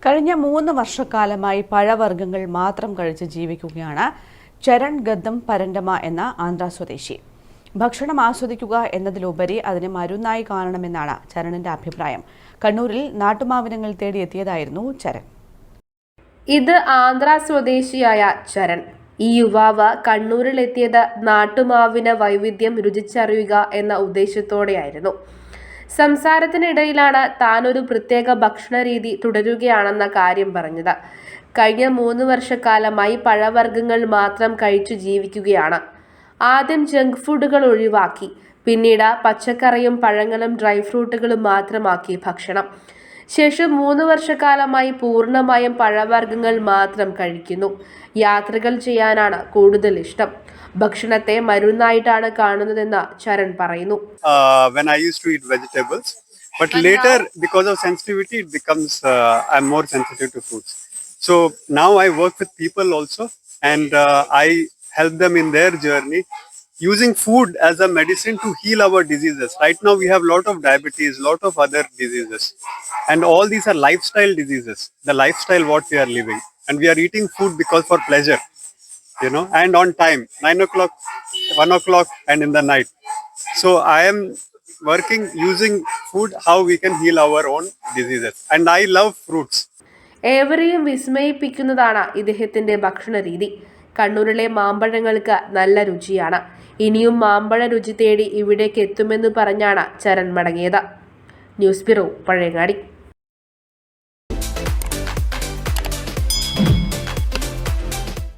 കഴിഞ്ഞ 3 വർഷക്കാലമായി പഴവർഗ്ഗങ്ങൾ മാത്രം കഴിച്ച് ജീവിക്കുകയാണ് ചരൺ ഗദ്ദം പരണ്ടമ എന്ന ആന്ധ്ര സ്വദേശി. ഭക്ഷണം ആസ്വദിക്കുക എന്നതിലുപരി അതിനെ മരുന്നായി കാണണമെന്നാണ് ചരണിന്റെ അഭിപ്രായം. കണ്ണൂരിൽ നാട്ടുമാവിനങ്ങൾ തേടിയെത്തിയതായിരുന്നു ചരൺ. ഇത് ആന്ധ്ര സ്വദേശിയായ ചരൺ. ഈ യുവാവ് കണ്ണൂരിലെത്തിയത് നാട്ടുമാവിന വൈവിധ്യം രുചിച്ചറിയുക എന്ന ഉദ്ദേശത്തോടെയായിരുന്നു. സംസാരത്തിനിടയിലാണ് താനൊരു പ്രത്യേക ഭക്ഷണരീതി തുടരുകയാണെന്ന കാര്യം പറഞ്ഞത്. കഴിഞ്ഞ 3 വർഷക്കാലമായി പഴവർഗ്ഗങ്ങൾ മാത്രം കഴിച്ചു ജീവിക്കുകയാണ്. ആദ്യം ജങ്ക് ഫുഡുകൾ ഒഴിവാക്കി, പിന്നീട് പച്ചക്കറിയും പഴങ്ങളും ഡ്രൈ ഫ്രൂട്ടുകളും മാത്രമാക്കി ഭക്ഷണം. ശേഷം 3 വർഷക്കാലമായി പൂർണ്ണമായും പഴവർഗ്ഗങ്ങൾ മാത്രം കഴിക്കുന്നു. യാത്രകൾ ചെയ്യാനാണ് കൂടുതൽ ഇഷ്ടം. ഭക്ഷണത്തെ മരുന്നായിട്ടാണ് കാണുന്നതെന്ന് ചരൺ പറയുന്നു. When I used to eat vegetables, but later because of sensitivity it becomes I'm more sensitive to fruits. So now I work with people also, and I help them in their journey using food as a medicine to heal our diseases. Right now we have lot of diabetes, lot of other diseases, and all these are lifestyle diseases, the lifestyle what we are living, and we are eating food because for pleasure, and on time, 9 o'clock, 1 o'clock, and in the night. So I am working using food how we can heal our own diseases, and I love fruits. ഏവരെയും വിസ്മയിപ്പിക്കുന്നതാണ് ഇദ്ദേഹത്തിന്റെ ഭക്ഷണ രീതി. കണ്ണൂരിലെ മാമ്പഴങ്ങൾക്ക് നല്ല രുചിയാണ്. ഇനിയും മാമ്പഴ രുചി തേടി ഇവിടേക്ക് എത്തുമെന്ന് പറഞ്ഞാണ് ചരൺ മടങ്ങിയത്. News bureau, Pazhayangadi.